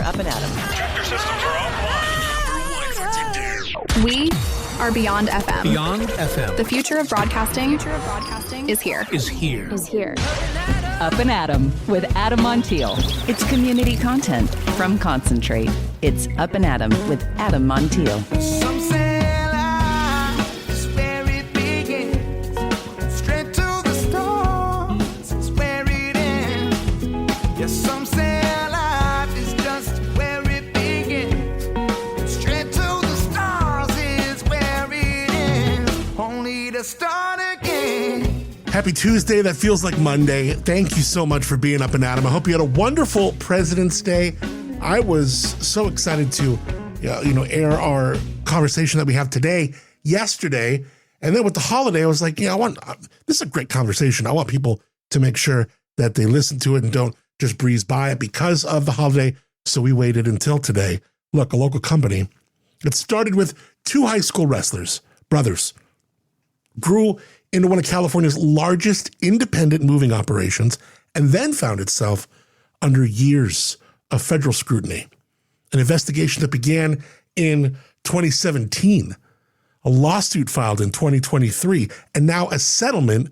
Up+Adam. Tractor systems are offline. We are Beyond FM. Beyond FM. The future of broadcasting is here. Up+Adam with Adam Montiel. It's community content from Concentrate. It's Up+Adam with Adam Montiel. Some say life is where it begins. Straight to the stars is where it ends. Yes, some say life is just where it begins. Straight to the stars is where it ends. Only to start again. Happy Tuesday. That feels like Monday. Thank you so much for being Up+Adam. I hope you had a wonderful President's Day. I was so excited to, air our conversation that we have today, yesterday, and then with the holiday, I was like, this is a great conversation. I want people to make sure that they listen to it and don't just breeze by it because of the holiday. So we waited until today. Look, a local company. It started with two high school wrestlers, brothers, grew into one of California's largest independent moving operations, and then found itself under years of federal scrutiny. An investigation that began in 2017, a lawsuit filed in 2023, and now a settlement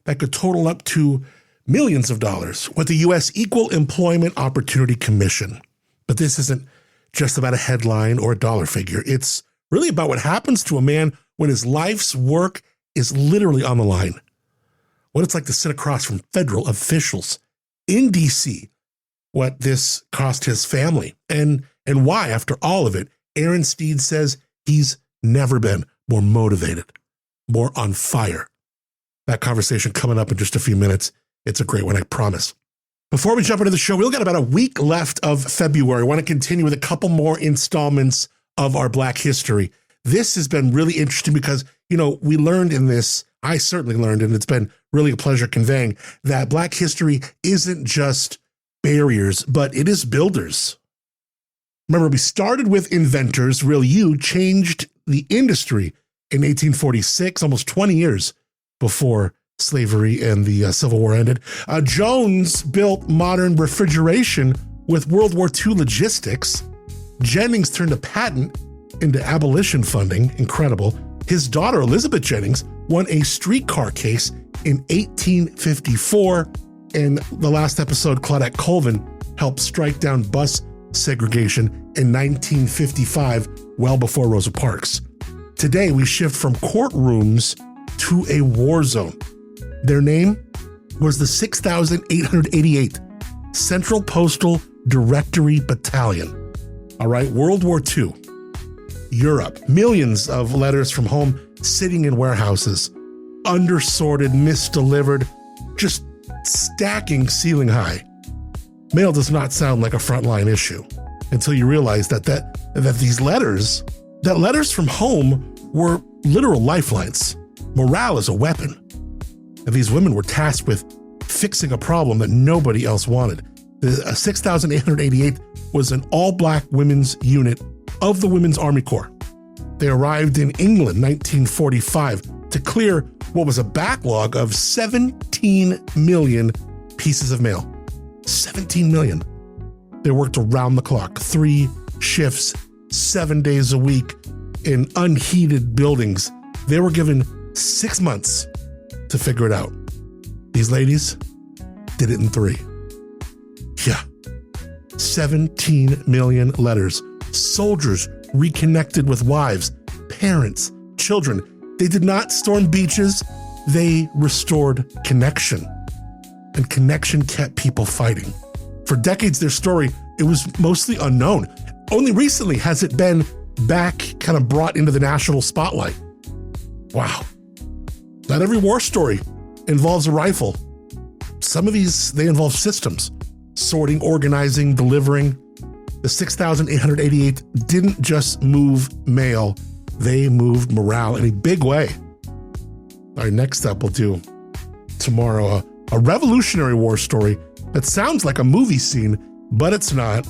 that could total up to millions of dollars with the U.S. Equal Employment Opportunity Commission. But this isn't just about a headline or a dollar figure. It's really about what happens to a man when his life's work is literally on the line. What it's like to sit across from federal officials in D.C., what this cost his family, and why, after all of it, Aaron Steed says he's never been more motivated, more on fire. That conversation coming up in just a few minutes. It's a great one, I promise. Before we jump into the show, we've got about a week left of February. I want to continue with a couple more installments of our Black history. This has been really interesting because, we learned in this, I certainly learned, and it's been really a pleasure conveying, that Black history isn't just barriers, but it is builders. Remember, we started with inventors. Real You changed the industry in 1846, almost 20 years before slavery and the Civil War ended. Jones built modern refrigeration with World War II logistics. Jennings turned a patent into abolition funding. Incredible. His daughter, Elizabeth Jennings, won a streetcar case in 1854. In the last episode, Claudette Colvin helped strike down bus segregation in 1955, well before Rosa Parks. Today, we shift from courtrooms to a war zone. Their name was the 6,888 Central Postal Directory Battalion. All right, World War II, Europe, millions of letters from home sitting in warehouses, undersorted, misdelivered, just stacking ceiling high. Mail does not sound like a frontline issue until you realize that these letters from home were literal lifelines. Morale is a weapon. And these women were tasked with fixing a problem that nobody else wanted. The 6,888 was an all-Black women's unit of the Women's Army Corps. They arrived in England 1945 to clear what was a backlog of 17 million pieces of mail. 17 million. They worked around the clock, 3 shifts, 7 days a week in unheated buildings. They were given 6 months to figure it out. These ladies did it in 3. Yeah. 17 million letters. Soldiers reconnected with wives, parents, children. They did not storm beaches. They restored connection. And connection kept people fighting. For decades, their story, it was mostly unknown. Only recently has it been back, kind of brought into the national spotlight. Wow. Not every war story involves a rifle. Some of these, they involve systems. Sorting, organizing, delivering. The 6,888 didn't just move mail, they moved morale in a big way. All right, next up, we'll do tomorrow a Revolutionary War story that sounds like a movie scene, but it's not.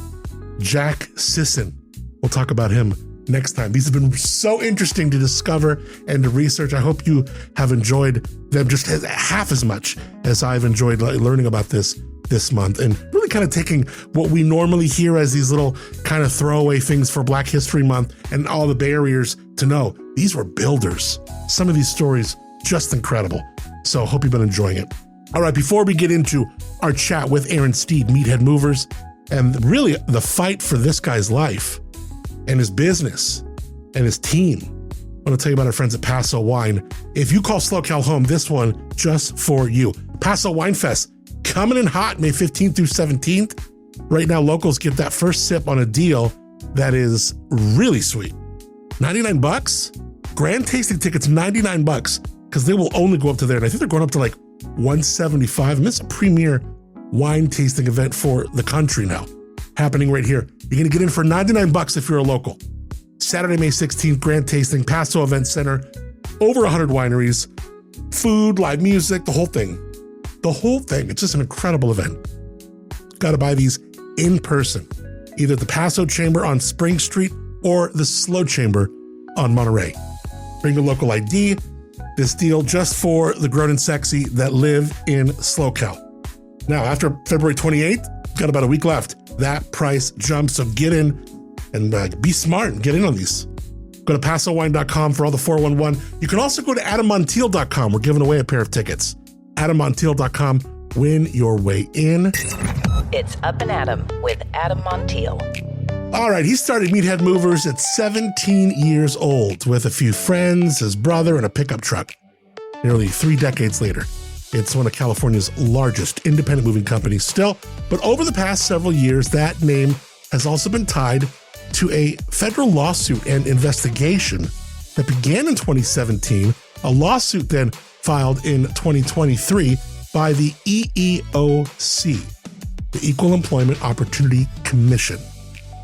Jack Sisson. We'll talk about him next time. These have been so interesting to discover and to research. I hope you have enjoyed them just half as much as I've enjoyed learning about this this month, and really kind of taking what we normally hear as these little kind of throwaway things for Black History Month and all the barriers to know these were builders. Some of these stories just incredible. So hope you've been enjoying it. All right, before we get into our chat with Aaron Steed, Meathead Movers, and really the fight for this guy's life and his business and his team, I want to tell you about our friends at Paso Wine. If you call Slow Cal home, this one just for you. Paso Wine Fest coming in hot May 15th through 17th. Right now, locals get that first sip on a deal that is really sweet. $99? Grand tasting tickets, $99, because they will only go up to there. And I think they're going up to like $175. And this is a premier wine tasting event for the country now, happening right here. You're going to get in for $99 if you're a local. Saturday, May 16th, grand tasting, Paso Event Center, over 100 wineries, food, live music, the whole thing. The whole thing. It's just an incredible event. Got to buy these in person, either the Paso Chamber on Spring Street or the Slow Chamber on Monterey. Bring your local ID. This deal just for the grown and sexy that live in SlowCal. Now, after February 28th, got about a week left. That price jumps, so get in and be smart and get in on these. Go to PasoWine.com for all the 411. You can also go to AdamMontiel.com. We're giving away a pair of tickets. AdamMontiel.com. Win your way in. It's Up and Adam with Adam Montiel. All right, he started Meathead Movers at 17 years old with a few friends, his brother, and a pickup truck. Nearly 3 decades later, it's one of California's largest independent moving companies still. But over the past several years, that name has also been tied to a federal lawsuit and investigation that began in 2017, a lawsuit then filed in 2023 by the EEOC, the Equal Employment Opportunity Commission.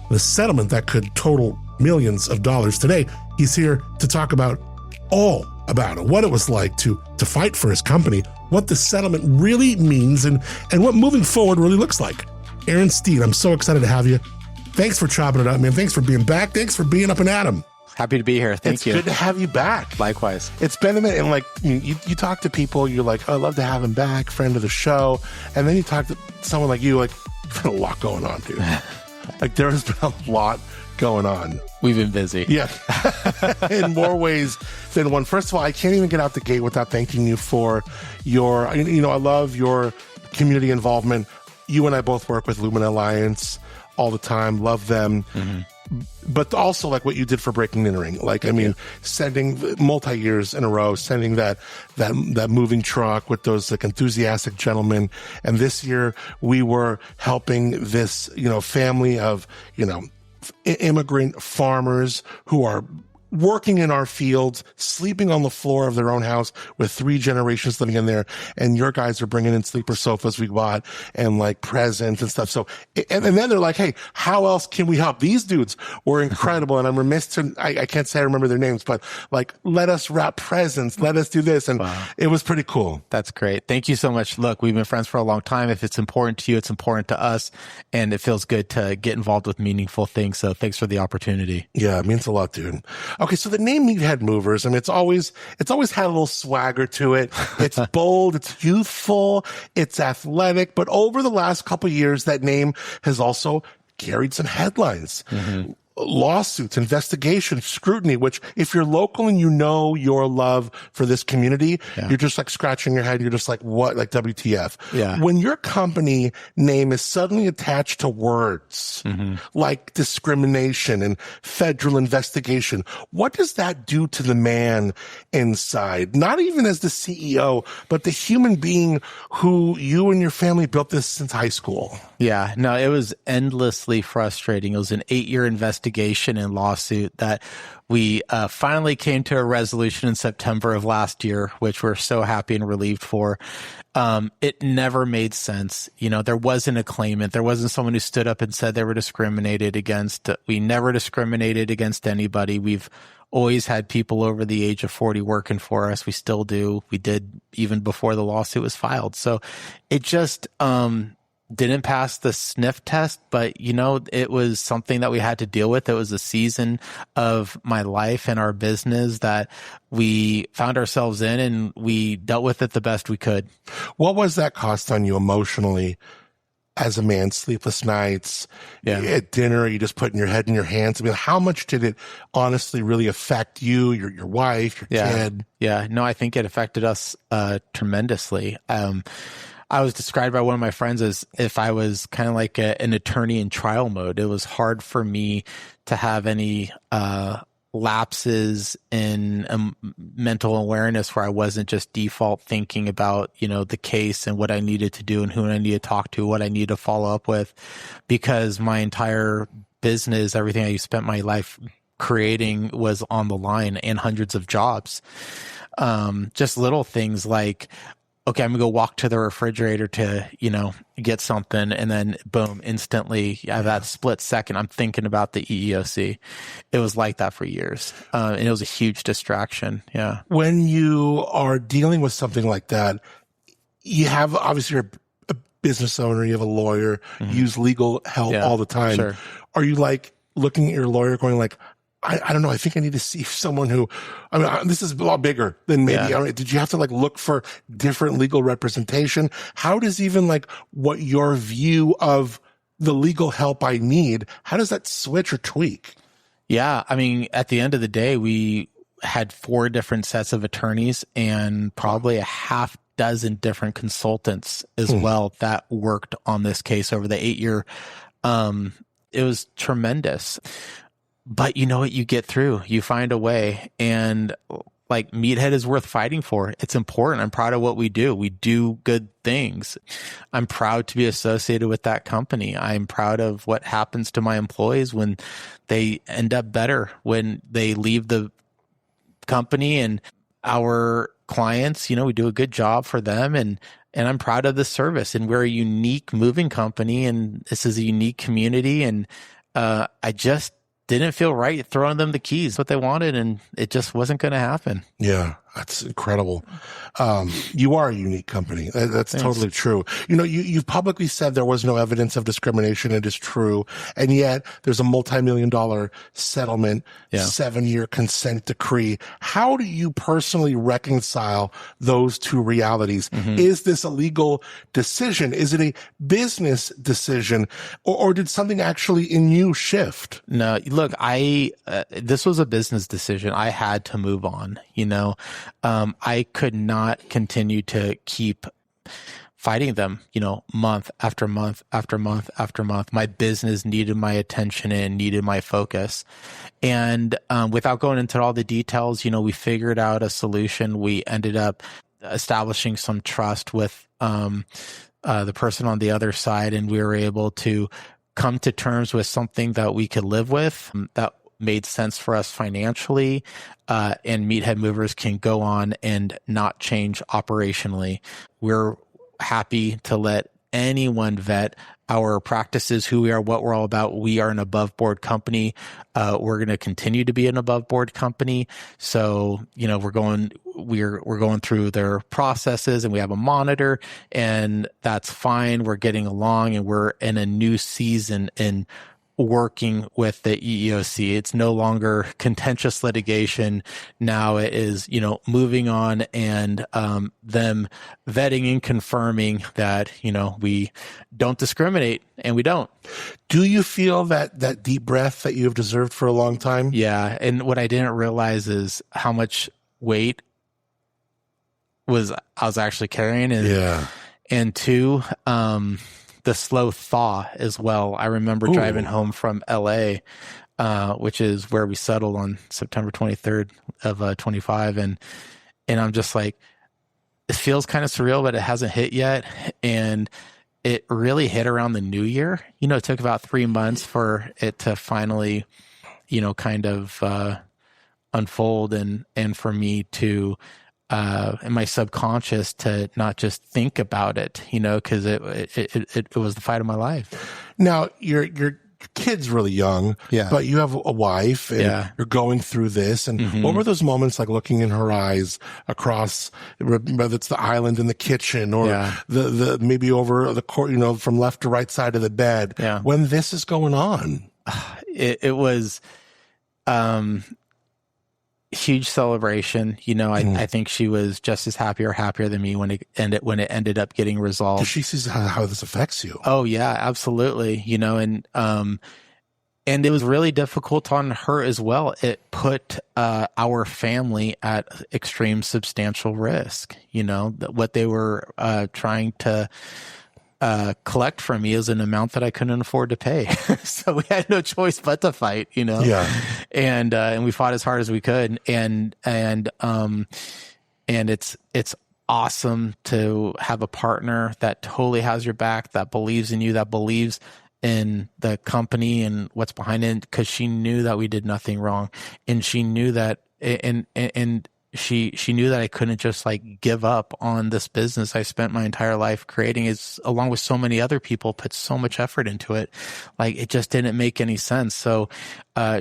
The settlement that could total millions of dollars. Today, he's here to talk about all about it, what it was like to fight for his company, what the settlement really means, and what moving forward really looks like. Aaron Steed, I'm so excited to have you. Thanks for chopping it up, man. Thanks for being back. Thanks for being Up and Adam. Happy to be here. Thank you. It's good to have you back. Likewise. It's been a minute, and like you talk to people, you're like, oh, I'd love to have him back, friend of the show. And then you talk to someone like you, like, there's been a lot going on, dude. Like, there has been a lot going on. We've been busy. Yeah. In more ways than one. First of all, I can't even get out the gate without thanking you for your, I love your community involvement. You and I both work with Lumina Alliance all the time. Love them. Mm-hmm. But also like what you did for Breaking and Entering. Like, sending multi-years in a row, sending that moving truck with those like enthusiastic gentlemen. And this year we were helping this, family of, immigrant farmers who are working in our fields, sleeping on the floor of their own house with 3 generations living in there. And your guys are bringing in sleeper sofas we bought and like presents and stuff. So, and then they're like, hey, how else can we help? These dudes were incredible. And I'm remiss to, I can't say I remember their names, but like, let us wrap presents. Let us do this. And wow. It was pretty cool. That's great. Thank you so much. Look, we've been friends for a long time. If it's important to you, it's important to us. And it feels good to get involved with meaningful things. So thanks for the opportunity. Yeah, it means a lot, dude. Okay, so the name Meathead Movers, it's always had a little swagger to it. It's bold, it's youthful, it's athletic, but over the last couple of years, that name has also carried some headlines. Mm-hmm. Lawsuits, investigation, scrutiny, which if you're local and your love for this community, you're just like scratching your head. You're just like, what? Like WTF? Yeah. When your company name is suddenly attached to words like discrimination and federal investigation, what does that do to the man inside? Not even as the CEO, but the human being who you and your family built this since high school. Yeah, no, it was endlessly frustrating. It was an 8-year investigation and lawsuit that we finally came to a resolution in September of last year, which we're so happy and relieved for. It never made sense. There wasn't a claimant. There wasn't someone who stood up and said they were discriminated against. We never discriminated against anybody. We've always had people over the age of 40 working for us. We still do. We did even before the lawsuit was filed. So it just didn't pass the sniff test, but it was something that we had to deal with. It was a season of my life and our business that we found ourselves in, and we dealt with it the best we could. What was that cost on you emotionally as a man, sleepless nights, at dinner, you just putting your head in your hands. I mean, how much did it honestly really affect you, your wife, your kid? Yeah, no, I think it affected us tremendously. I was described by one of my friends as if I was kind of like an attorney in trial mode. It was hard for me to have any lapses in mental awareness where I wasn't just default thinking about, the case and what I needed to do and who I need to talk to, what I need to follow up with, because my entire business, everything I spent my life creating was on the line, and hundreds of jobs. Just little things like, okay, I'm gonna go walk to the refrigerator to, get something, and then boom, instantly, that split second, I'm thinking about the EEOC. It was like that for years, and it was a huge distraction. Yeah. When you are dealing with something like that, you have, obviously, you're a business owner, you have a lawyer, you use legal help all the time. Sure. Are you like looking at your lawyer going like, I don't know. I think I need to see someone who, this is a lot bigger than maybe. Did you have to like look for different legal representation? How does even like what your view of the legal help I need, how does that switch or tweak? Yeah. I mean, at the end of the day, we had 4 different sets of attorneys and probably a half dozen different consultants as well that worked on this case over the 8-year. It was tremendous. But you know what? You get through, you find a way, and like Meathead is worth fighting for. It's important. I'm proud of what we do. We do good things. I'm proud to be associated with that company. I'm proud of what happens to my employees when they end up better, when they leave the company, and our clients, we do a good job for them. And I'm proud of the service, and we're a unique moving company, and this is a unique community. And, I just didn't feel right throwing them the keys, what they wanted, and it just wasn't going to happen. Yeah, that's incredible. You are a unique company. That's Thanks. Totally true. You've publicly said there was no evidence of discrimination. It is true. And yet there's a multi-million-dollar settlement, 7-year consent decree. How do you personally reconcile those two realities? Is this a legal decision? Is it a business decision? Or did something actually in you shift? No, look, this was a business decision. I had to move on, I could not continue to keep fighting them, month after month after month after month. My business needed my attention and needed my focus. And without going into all the details, we figured out a solution. We ended up establishing some trust with the person on the other side, and we were able to come to terms with something that we could live with, that made sense for us financially, and Meathead Movers can go on and not change operationally. We're happy to let anyone vet our practices, who we are, what we're all about. We are an above board company. We're going to continue to be an above board company. So, we're going through their processes, and we have a monitor, and that's fine. We're getting along, and we're in a new season in working with the EEOC. It's no longer contentious litigation. Now it is, moving on, and them vetting and confirming that, we don't discriminate, and we don't. Do you feel that deep breath that you have deserved for a long time? Yeah. And what I didn't realize is how much weight I was actually carrying. And 2, the slow thaw as well. I remember driving home from LA, which is where we settled on September 23rd of 25. And I'm just like, it feels kind of surreal, but it hasn't hit yet. And it really hit around the new year. It took about 3 months for it to finally, kind of unfold, and for me to in my subconscious to not just think about it, because it was the fight of my life. Now your kid's really young, but you have a wife, and you're going through this. And what were those moments like, looking in her eyes across, whether it's the island in the kitchen or the maybe over the court, from left to right side of the bed, when this is going on? It was, huge celebration. I think she was just as happy or happier than me when it ended up getting resolved. Because she sees how this affects you. Oh yeah, absolutely. And it was really difficult on her as well. It put our family at extreme substantial risk. What they were trying to collect from me is an amount that I couldn't afford to pay. So we had no choice but to fight, Yeah. And we fought as hard as we could. And it's awesome to have a partner that totally has your back, that believes in you, that believes in the company and what's behind it, because she knew that we did nothing wrong. And she knew that, and she knew that I couldn't just like give up on this business I spent my entire life creating, is along with so many other people, put so much effort into it. Like, it just didn't make any sense. So,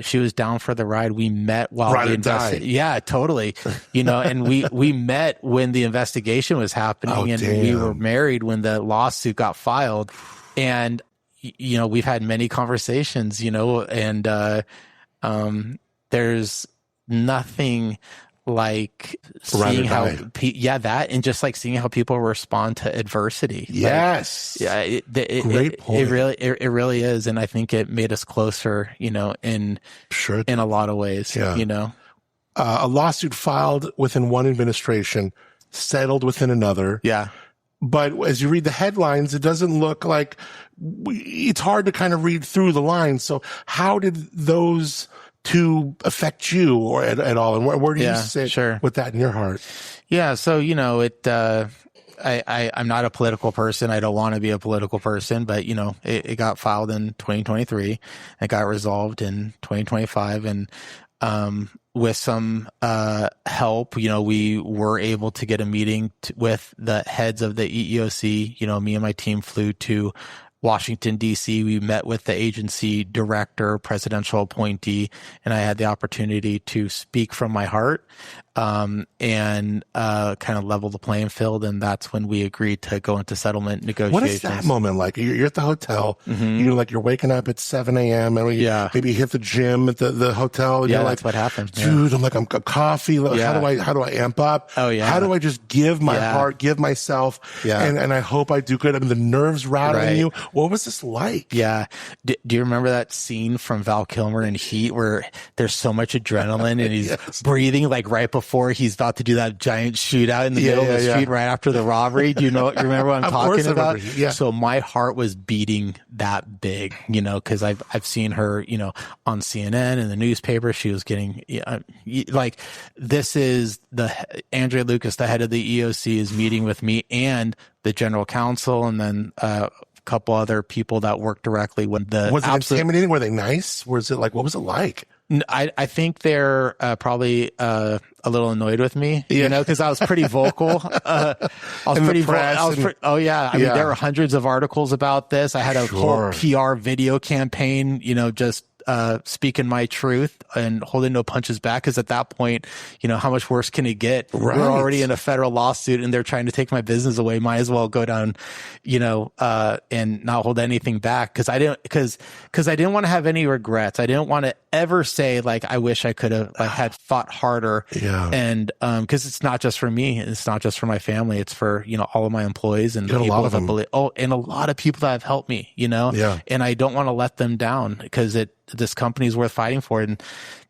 she was down for the ride. We met while we invested. Yeah, totally. And we met when the investigation was happening, and we were married when the lawsuit got filed. And, we've had many conversations, and, there's nothing like seeing how, that, and just like seeing how people respond to adversity. Yes. Great point. It really is. And I think it made us closer, in a lot of ways, a lawsuit filed within one administration, settled within another. Yeah. But as you read the headlines, it doesn't look like, it's hard to kind of read through the lines. So how did those two affect you or at all? And where do you sit with that in your heart? Yeah. So, I'm not a political person. I don't want to be a political person, but it got filed in 2023. It got resolved in 2025. And, with some help, we were able to get a meeting with the heads of the EEOC. Me and my team flew to Washington, D.C. We met with the agency director, presidential appointee, and I had the opportunity to speak from my heart and kind of level the playing field. And that's when we agreed to go into settlement negotiations. What is that moment like? You're at the hotel, you're waking up at 7 a.m. and maybe you hit the gym at the hotel. And you're that's what happened. Dude, I'm coffee. How do I amp up? Oh yeah. How do I just give my heart, give myself? Yeah. And I hope I do good. I mean, the nerves rattling you. What was this like? Yeah. Do you remember that scene from Val Kilmer in Heat where there's so much adrenaline and he's breathing like right before he's about to do that giant shootout in the middle of the street right after the robbery? Do you remember what I'm talking about? Yeah. So my heart was beating that big, because I've seen her, on CNN and the newspaper. She was getting like, this is Andrea Lucas, the head of the EEOC, is meeting with me and the general counsel, and then couple other people that work directly with the. Was it intimidating? Were they nice? Was it like, what was it like? I think they're probably a little annoyed with me, because I was pretty vocal. I was pretty vocal. Oh yeah. I mean, there were hundreds of articles about this. I had a whole PR video campaign, just speaking my truth and holding no punches back. Cause at that point, how much worse can it get? Right. We're already in a federal lawsuit and they're trying to take my business away. Might as well go down, and not hold anything back. Cause I didn't want to have any regrets. I didn't want to ever say like, I wish I could have had fought harder. Yeah. And, cause it's not just for me. It's not just for my family. It's for, all of my employees and people that believe, and a lot of people that have helped me, and I don't want to let them down because this company is worth fighting for.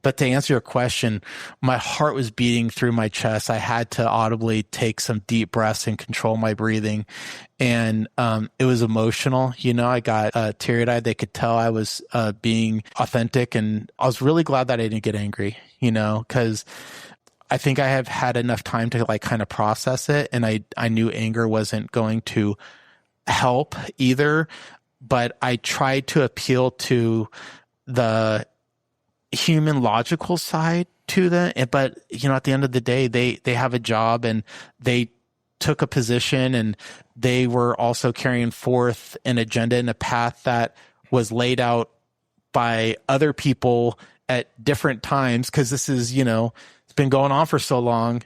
But to answer your question, my heart was beating through my chest. I had to audibly take some deep breaths and control my breathing. And, it was emotional. I got, teary-eyed. They could tell I was, being authentic, and I was really glad that I didn't get angry, cause I think I have had enough time to like kind of process it. And I knew anger wasn't going to help either, but I tried to appeal to the human logical side to them. But, at the end of the day, they have a job and they took a position, and they were also carrying forth an agenda and a path that was laid out by other people at different times. Cause this is, it's been going on for so long,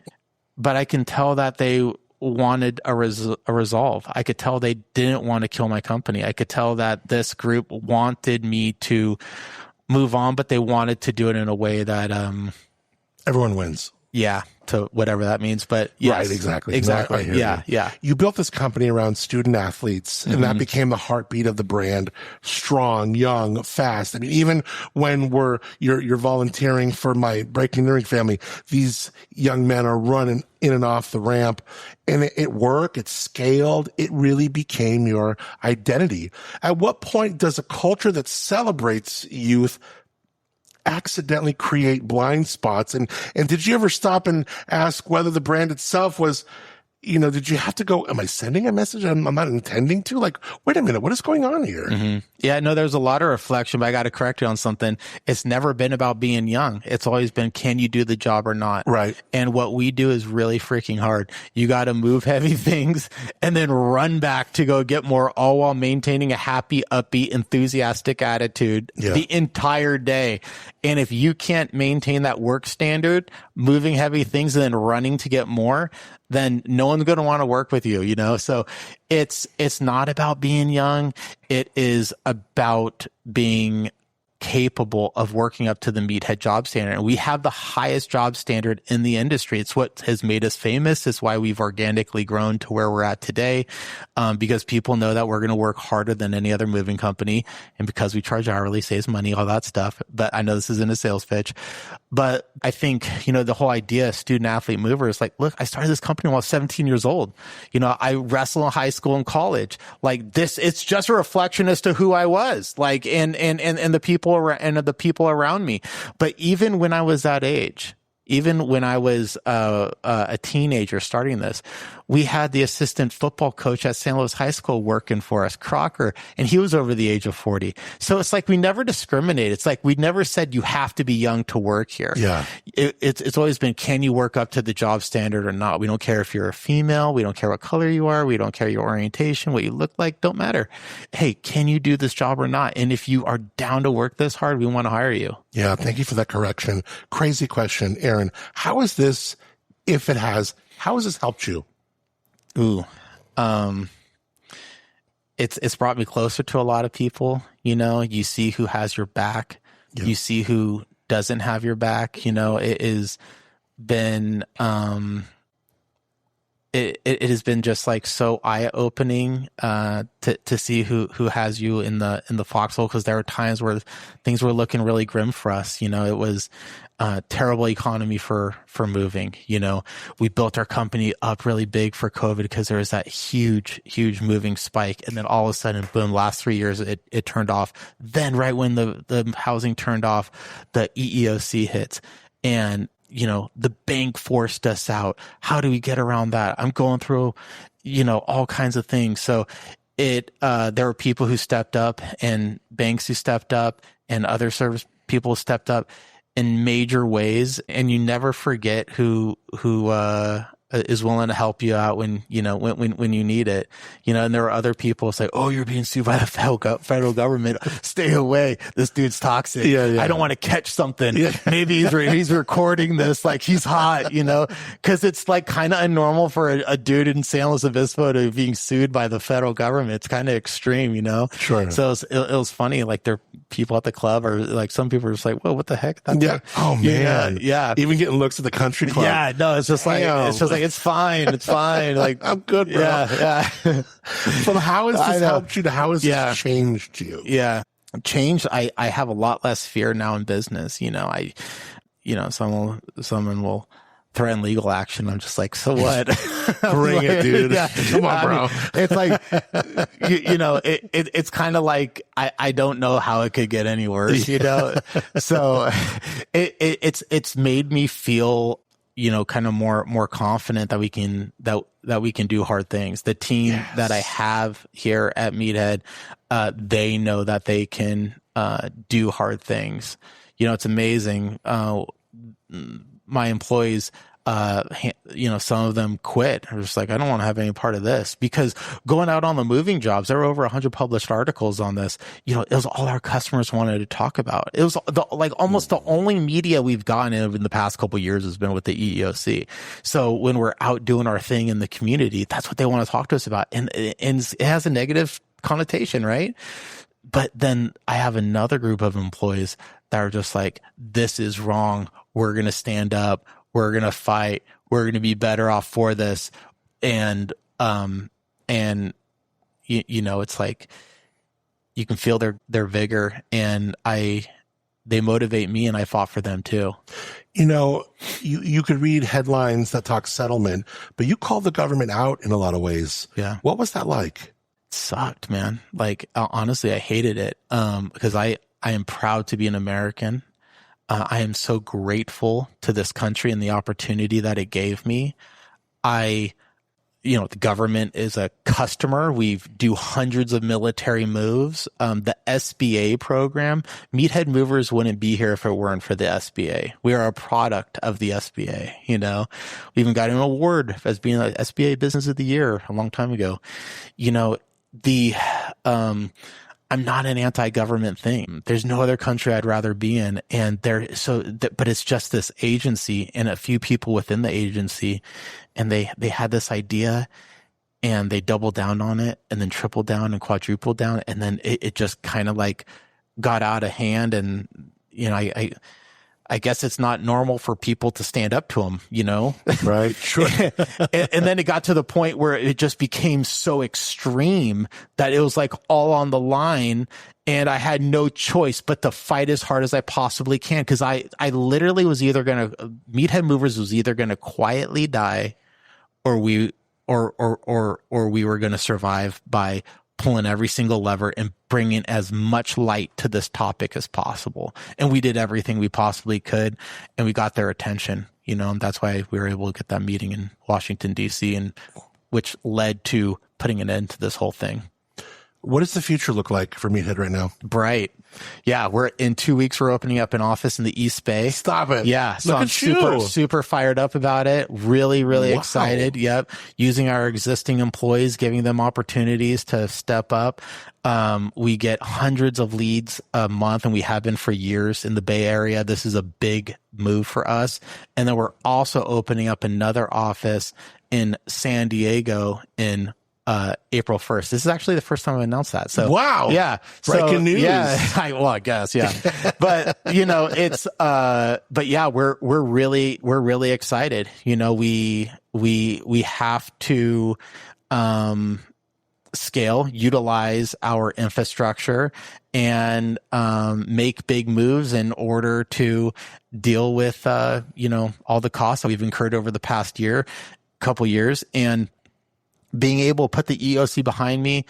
but I can tell that they wanted a resolve. I could tell they didn't want to kill my company. I could tell that this group wanted me to move on, but they wanted to do it in a way that Everyone wins. Yeah, to whatever that means. But yes, right, exactly. Exactly. No, I hear yeah, you. yeah. You built this company around student athletes, and that became the heartbeat of the brand. Strong, young, fast. I mean, even when you're volunteering for my Breaking the Ring family, these young men are running in and off the ramp, and it worked. It scaled. It really became your identity. At what point does a culture that celebrates youth accidentally create blind spots? And did you ever stop and ask whether the brand itself was, did you have to go, am I sending a message I'm not intending to? Like, wait a minute, what is going on here? Yeah, no, there's a lot of reflection, but I got to correct you on something. It's never been about being young. It's always been, can you do the job or not? Right. And what we do is really freaking hard. You got to move heavy things and then run back to go get more, all while maintaining a happy, upbeat, enthusiastic attitude the entire day. And if you can't maintain that work standard, moving heavy things and then running to get more, then no one's going to want to work with you, So it's not about being young. It is about being capable of working up to the Meathead job standard. And we have the highest job standard in the industry. It's what has made us famous. It's why we've organically grown to where we're at today, because people know that we're going to work harder than any other moving company. And because we charge hourly, saves money, all that stuff. But I know this isn't a sales pitch. But I think, the whole idea of student athlete mover is like, look, I started this company when I was 17 years old. I wrestled in high school and college. Like this, it's just a reflection as to who I was, like, and the people around me. But even when I was that age, even when I was a teenager starting this, we had the assistant football coach at St. Louis High School working for us, Crocker, and he was over the age of 40. So it's like we never discriminate. It's like we never said you have to be young to work here. Yeah. It's always been, can you work up to the job standard or not? We don't care if you're a female. We don't care what color you are. We don't care your orientation, what you look like. Don't matter. Hey, can you do this job or not? And if you are down to work this hard, we want to hire you. Yeah. Thank you for that correction. Crazy question, Aaron. How is this, if it has, how has this helped you? Ooh, it's brought me closer to a lot of people. You see who has your back. Yeah. You see who doesn't have your back. It has been, it has been just like so eye opening, to see who has you in the foxhole. Cause there were times where things were looking really grim for us. It was, terrible economy for moving. We built our company up really big for COVID because there was that huge moving spike. And then all of a sudden, boom, last 3 years, it turned off. Then right when the housing turned off, the EEOC hits, and the bank forced us out. How do we get around that? I'm going through, all kinds of things. So there were people who stepped up and banks who stepped up and other service people stepped up in major ways. And you never forget who is willing to help you out when you need it, and there are other people say, oh, you're being sued by the federal government. Stay away. This dude's toxic. Yeah. I don't want to catch something. Yeah. Maybe he's recording this. Like he's hot, cause it's like kind of abnormal for a dude in San Luis Obispo to being sued by the federal government. It's kind of extreme, Sure. So it was funny. Like there are people at the club or like some people are just like, whoa, what the heck? Yeah. Oh man. Yeah. Even getting looks at the country club. Yeah. No, it's just like, it's fine. It's fine. Like I'm good, bro. Yeah. So how has this helped you? How has this changed you? Yeah. Changed. I have a lot less fear now in business. Someone will threaten legal action. I'm just like, so what? Bring it, dude. Yeah. Come on, bro. It's like, it's kind of like, I don't know how it could get any worse, So it's made me feel, kind of more confident that we can do hard things. The team that I have here at Meathead, they know that they can do hard things. It's amazing. My employees, some of them quit. They're just like, I don't want to have any part of this, because going out on the moving jobs, there were over 100 published articles on this. It was all our customers wanted to talk about. It was almost the only media we've gotten in the past couple of years has been with the EEOC. So when we're out doing our thing in the community, that's what they want to talk to us about. And it has a negative connotation, right? But then I have another group of employees that are just like, this is wrong. we're going to stand up, we're going to fight, we're going to be better off for this. And it's like, you can feel their vigor, and they motivate me, and I fought for them too. You could read headlines that talk settlement, but you called the government out in a lot of ways. Yeah. What was that like? It sucked, man. Like, honestly, I hated it. Because I am proud to be an American. I am so grateful to this country and the opportunity that it gave me. The government is a customer. We do hundreds of military moves. The SBA program, Meathead Movers wouldn't be here if it weren't for the SBA. We are a product of the SBA. We even got an award as being an SBA Business of the Year a long time ago. I'm not an anti-government thing. There's no other country I'd rather be in. And but it's just this agency and a few people within the agency. And they had this idea, and they doubled down on it, and then tripled down and quadrupled down. And then it just kind of like got out of hand. And, I guess it's not normal for people to stand up to them, Right. Sure. and then it got to the point where it just became so extreme that it was like all on the line, and I had no choice but to fight as hard as I possibly can. Cause I literally was Meathead Movers was either going to quietly die, or we were going to survive by pulling every single lever and bringing as much light to this topic as possible. And we did everything we possibly could, and we got their attention, and that's why we were able to get that meeting in Washington, D.C., and which led to putting an end to this whole thing. What does the future look like for Meathead right now? Bright. Yeah, we're in 2 weeks. We're opening up an office in the East Bay. Stop it. Yeah, so I'm super fired up about it. Really, really excited. Yep. Using our existing employees, giving them opportunities to step up. We get hundreds of leads a month, and we have been for years in the Bay Area. This is a big move for us. And then we're also opening up another office in San Diego in April 1st. This is actually the first time I've announced that. So wow. Yeah. Breaking news. Yeah. I guess. Yeah. But it's, but yeah, we're really excited. We have to, scale, utilize our infrastructure, and, make big moves in order to deal with, all the costs that we've incurred over the past couple years, and being able to put the EEOC behind me,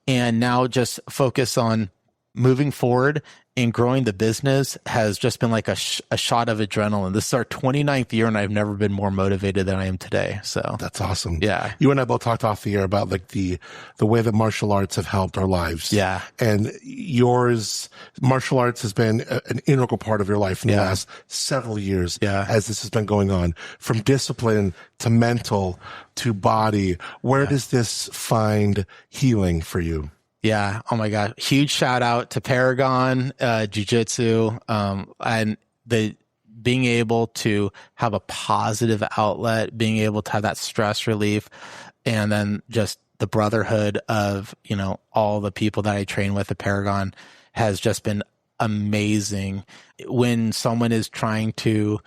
and now just focus on moving forward and growing the business has just been like a shot of adrenaline. This is our 29th year, and I've never been more motivated than I am today. So that's awesome. Yeah. You and I both talked off the air about like the way that martial arts have helped our lives. Yeah. And martial arts has been an integral part of your life in the last several years. Yeah. As this has been going on, from discipline to mental to body. Where does this find healing for you? Yeah. Oh my God. Huge shout out to Paragon, Jiu-Jitsu, and being able to have a positive outlet, being able to have that stress relief, and then just the brotherhood of, all the people that I train with at Paragon has just been amazing. When someone is trying to,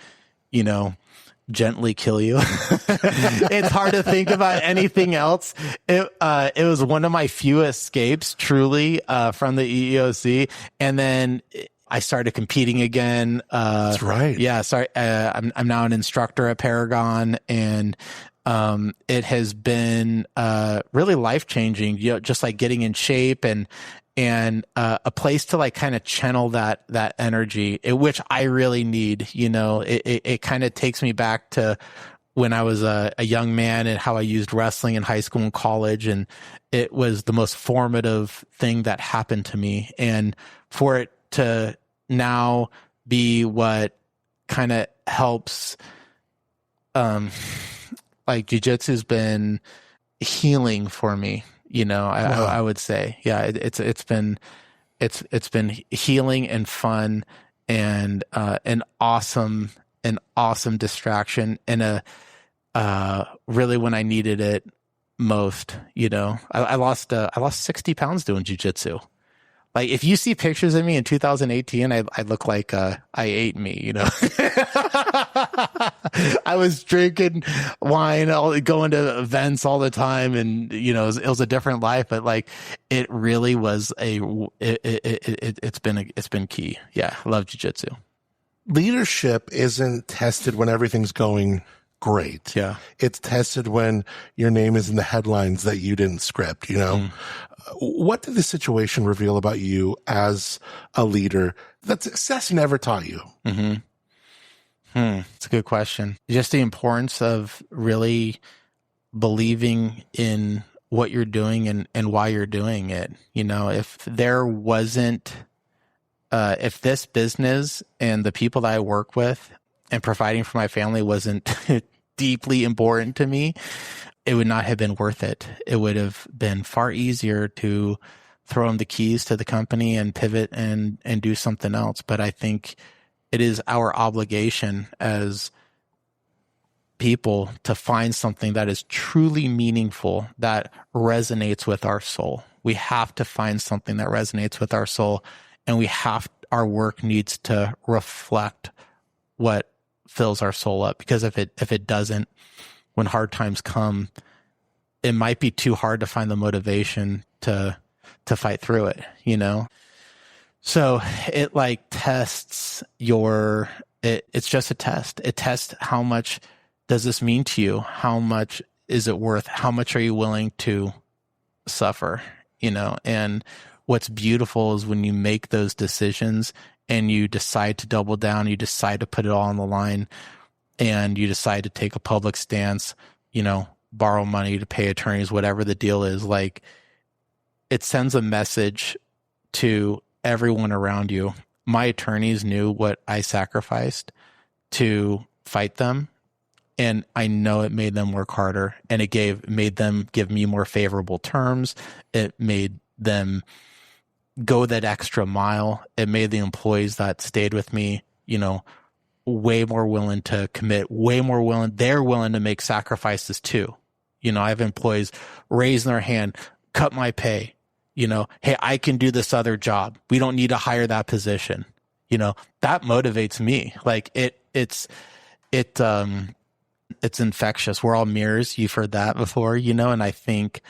gently kill you, it's hard to think about anything else. It was one of my few escapes, truly, from the EEOC. And then I started competing again. That's right. Yeah. Sorry. I'm now an instructor at Paragon, and it has been really life-changing, just like getting in shape and a place to like kind of channel that energy, which I really need. It kind of takes me back to when I was a young man and how I used wrestling in high school and college, and it was the most formative thing that happened to me. And for it to now be what kind of helps, like jiu-jitsu's been healing for me. I would say, yeah, it's been healing and fun, and an awesome distraction, and really when I needed it most. I lost 60 pounds doing jiu-jitsu. Like if you see pictures of me in 2018, I look like I ate me, you know. I was drinking wine, going to events all the time, and you know, it was a different life. But like, it really was it's been key. Yeah, I love jiu-jitsu. Leadership isn't tested when everything's going great. Yeah, it's tested when your name is in the headlines that you didn't script. You know. What did this situation reveal about you as a leader that success never taught you? It's a good question. Just the importance of really believing in what you're doing and why you're doing it. You know, if there wasn't, if this business and the people that I work with and providing for my family wasn't deeply important to me, it would not have been worth it. It would have been far easier to throw them the keys to the company and pivot and do something else. But I think it is our obligation as people to find something that is truly meaningful, that resonates with our soul. We have to find something that resonates with our soul, and our work needs to reflect what fills our soul up. Because if it doesn't, when hard times come, it might be too hard to find the motivation to fight through it, you know? So it like tests it's just a test. It tests how much does this mean to you? How much is it worth? How much are you willing to suffer, you know? And what's beautiful is when you make those decisions and you decide to double down, you decide to put it all on the line, and you decide to take a public stance, you know, borrow money to pay attorneys, whatever the deal is, like it sends a message to everyone around you. My attorneys knew what I sacrificed to fight them, and I know it made them work harder, and it made them give me more favorable terms. It made them go that extra mile. It made the employees that stayed with me, you know, way more willing to commit, they're willing to make sacrifices too. You know, I have employees raising their hand, cut my pay, you know, hey, I can do this other job. We don't need to hire that position. You know, that motivates me. Like it's infectious. We're all mirrors. You've heard that before, you know, and I think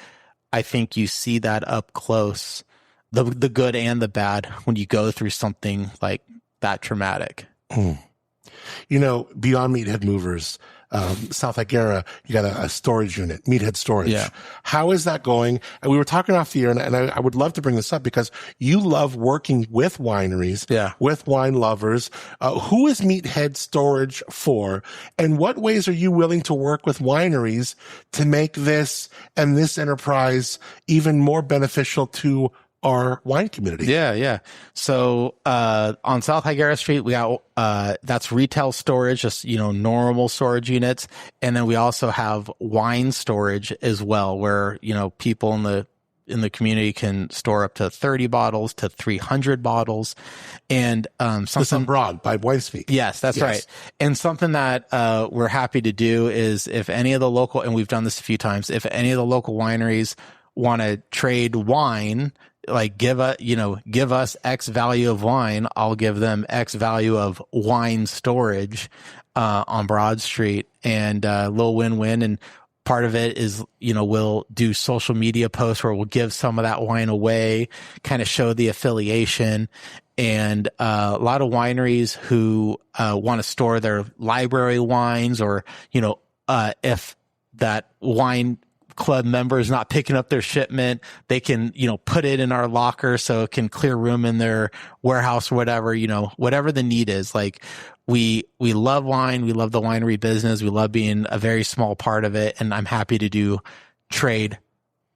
you see that up close, the good and the bad when you go through something like that traumatic. You know, beyond Meathead Movers, South Higuera, you got a storage unit, Meathead Storage. Yeah. How is that going? And we were talking off the air, and I would love to bring this up because you love working with wineries, with wine lovers. Who is Meathead Storage for? And what ways are you willing to work with wineries to make this and this enterprise even more beneficial to our wine community? Yeah. So, on South Higuera Street, we got, that's retail storage, just, you know, normal storage units. And then we also have wine storage as well, where, you know, people in the community can store up to 30 bottles to 300 bottles. And, something broad by wine speak. Yes, that's right. And something that, we're happy to do is if any of the local, and we've done this a few times, if any of the local wineries want to trade wine, like give us X value of wine, I'll give them X value of wine storage on Broad Street, and a little win-win. And part of it is, you know, we'll do social media posts where we'll give some of that wine away, kind of show the affiliation. And a lot of wineries who want to store their library wines, or, you know, if that wine club member is not picking up their shipment, they can, you know, put it in our locker so it can clear room in their warehouse or whatever, you know, whatever the need is. Like we love wine. We love the winery business. We love being a very small part of it. And I'm happy to do trade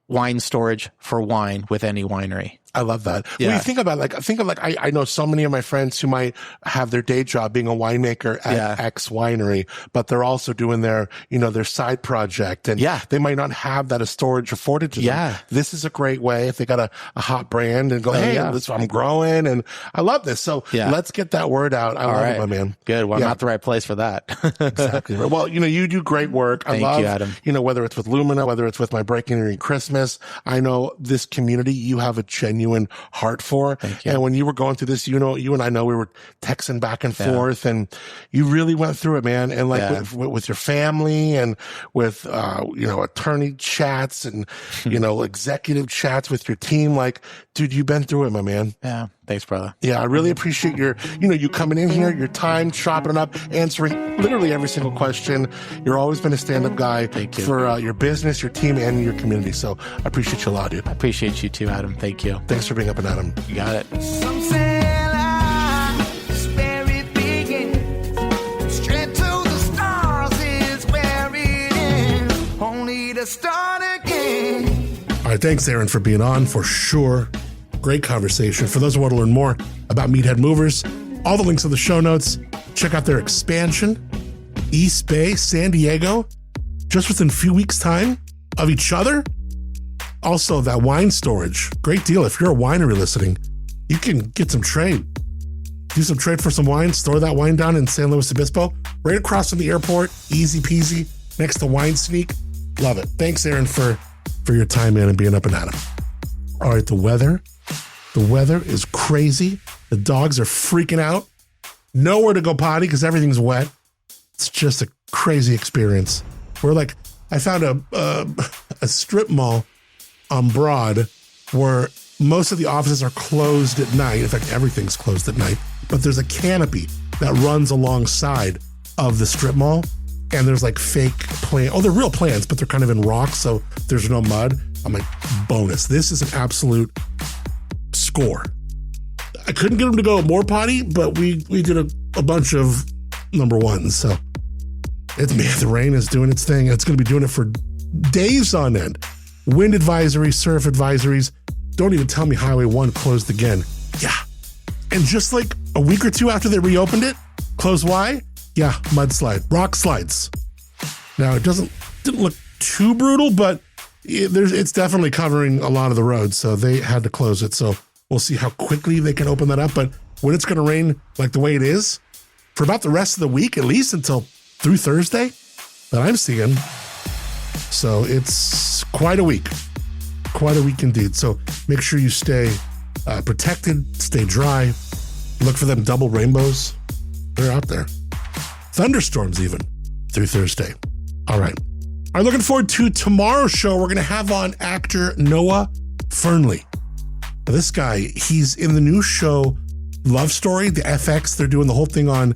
wine storage for wine with any winery. I love that. Yeah. When you think about I know so many of my friends who might have their day job being a winemaker at X winery, but they're also doing their, you know, their side project, and they might not have that as storage afforded to them. This is a great way if they got a hot brand and go, this I'm growing, and I love this. So let's get that word out. I love it, my man. Good. Well, I'm not the right place for that. Exactly. Well, you know, you do great work. Thank you, Adam. You know, whether it's with Lumina, whether it's with my Breaking Entry Christmas, I know this community, you have a genuine genuine heart for. Thank you. And when you were going through this, you and I know we were texting back and forth, and you really went through it, man. And like with your family and with, attorney chats and, executive chats with your team, like, dude, you've been through it, my man. Yeah. Thanks, brother. Yeah, I really appreciate you coming in here, your time, chopping it up, answering literally every single question. You're always been a stand-up guy for your business, your team, and your community. So I appreciate you a lot, dude. I appreciate you too, Adam. Thank you. Thanks for being Up and Adam. You got it. Some say life is where it begins. Straight to the stars is where it ends. Only to start again. All right, thanks, Aaron, for being on, for sure. Great conversation. For those who want to learn more about Meathead Movers, all the links in the show notes. Check out their expansion, East Bay, San Diego, just within a few weeks' time of each other. Also, that wine storage, great deal. If you're a winery listening, you can get some trade. Do some trade for some wine, store that wine down in San Luis Obispo, right across from the airport, easy peasy, next to Wine Sneak. Love it. Thanks, Aaron, for your time, man, and being Up and Adam. All right, the weather is crazy. The dogs are freaking out. Nowhere to go potty because everything's wet. It's just a crazy experience. I found a strip mall on Broad where most of the offices are closed at night. In fact, everything's closed at night. But there's a canopy that runs alongside of the strip mall. And there's like fake plants. Oh, they're real plants, but they're kind of in rocks, so there's no mud. I'm like, bonus. This is an absolute score. I couldn't get them to go more potty, but we did a bunch of number ones. So the rain is doing its thing. It's going to be doing it for days on end. Wind advisories, surf advisories. Don't even tell me Highway 1 closed again. Yeah. And just like a week or two after they reopened it, closed why? Yeah, mudslide, rock slides. Now it didn't look too brutal, but it's definitely covering a lot of the roads, so they had to close it. So we'll see how quickly they can open that up. But when it's going to rain like the way it is for about the rest of the week, at least until through Thursday that I'm seeing. So it's quite a week indeed. So make sure you stay protected, stay dry, look for them double rainbows. They're out there. Thunderstorms even through Thursday. All right. I'm looking forward to tomorrow's show. We're going to have on actor Noah Fernley. Now, this guy, he's in the new show Love Story, the FX. They're doing the whole thing on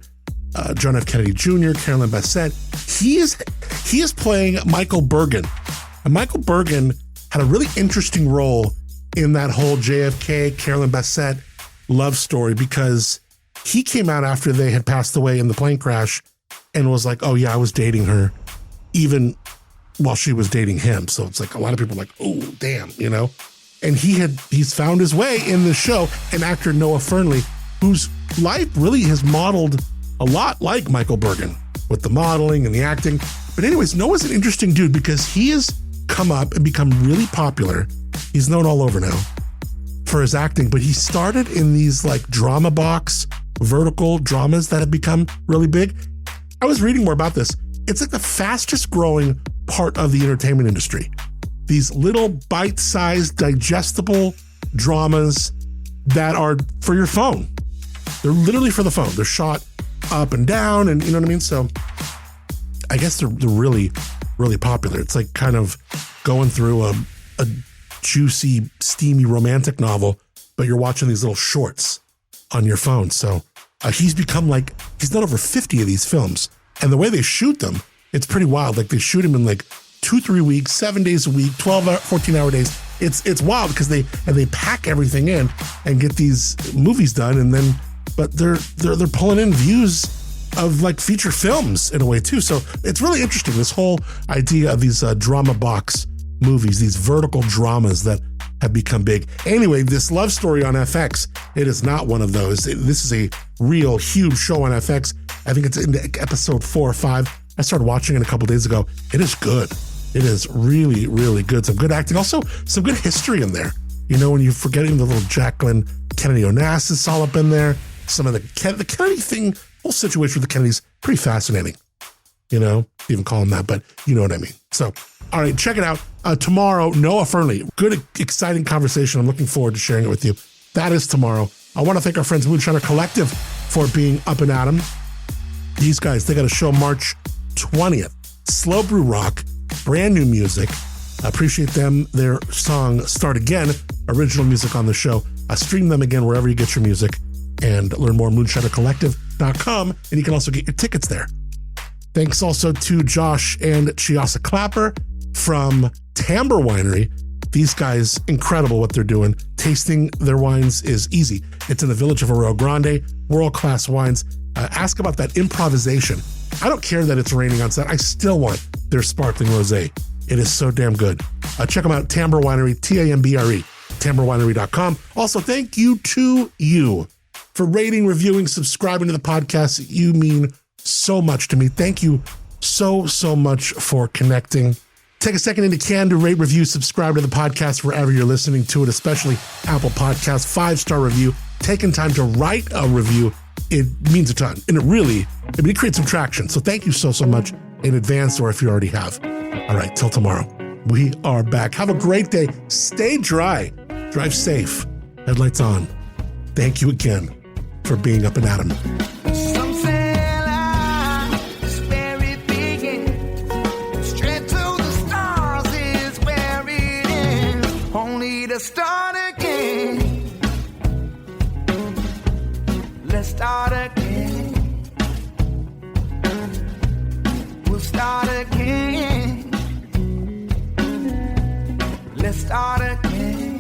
John F. Kennedy Jr., Carolyn Bessette. He is playing Michael Bergen. And Michael Bergen had a really interesting role in that whole JFK, Carolyn Bessette love story because he came out after they had passed away in the plane crash and was like, oh yeah, I was dating her even while she was dating him. So it's like a lot of people are like, oh, damn, And he's found his way in the show, and actor Noah Fernley, whose life really has modeled a lot like Michael Bergen with the modeling and the acting. But anyways, Noah's an interesting dude because he has come up and become really popular. He's known all over now for his acting, but he started in these like drama box, vertical dramas that have become really big. I was reading more about this. It's like the fastest growing part of the entertainment industry. These little bite-sized, digestible dramas that are for your phone. They're literally for the phone. They're shot up and down, and you know what I mean? So I guess they're really, really popular. It's like kind of going through a juicy, steamy romantic novel, but you're watching these little shorts on your phone. So he's done over 50 of these films. And the way they shoot them, it's pretty wild. Like they shoot him in like 2-3 weeks, 7 days a week, 14-hour days. It's wild because they pack everything in and get these movies done, but they're pulling in views of like feature films in a way too. So it's really interesting, this whole idea of these drama box movies, these vertical dramas that have become big. Anyway, this Love Story on FX, it is not one of those. This is a real huge show on FX. I think it's in episode 4 or 5. I started watching it a couple days ago. It is good. It is really, really good. Some good acting. Also, some good history in there. When you're forgetting the little Jacqueline Kennedy Onassis all up in there. Some of the Kennedy thing, whole situation with the Kennedys, pretty fascinating. Even call them that, but you know what I mean. So, all right, check it out. tomorrow, Noah Fernley. Good, exciting conversation. I'm looking forward to sharing it with you. That is tomorrow. I want to thank our friends Moonshiner Collective for being Up and Adam. These guys, they got a show March 20th. Slow Brew Rock, brand new music. I appreciate them. Their song Start Again, original music on the show. Stream them again wherever you get your music and learn more at moonshinercollective.com. And you can also get your tickets there. Thanks also to Josh and Chiasa Clapper from Timbre Winery. These guys, incredible what they're doing. Tasting their wines is easy. It's in the village of Arroyo Grande, world-class wines. Ask about that improvisation. I don't care that it's raining on set. I still want their sparkling rosé. It is so damn good. Check them out, Timbre Winery, Tambre, timbrewinery.com. Also, thank you to you for rating, reviewing, subscribing to the podcast. You mean so much to me. Thank you so much for connecting. Take a second into Candid, rate, review, subscribe to the podcast wherever you're listening to it, especially Apple Podcasts, 5-star review. Taking time to write a review, it means a ton. And it creates some traction. So thank you so much in advance, or if you already have. All right, till tomorrow. We are back. Have a great day. Stay dry. Drive safe. Headlights on. Thank you again for being Up and Adam. Some say life is where it begins. Straight to the stars is where it ends. Only to start again. Let's start again. We'll start again. Let's start again.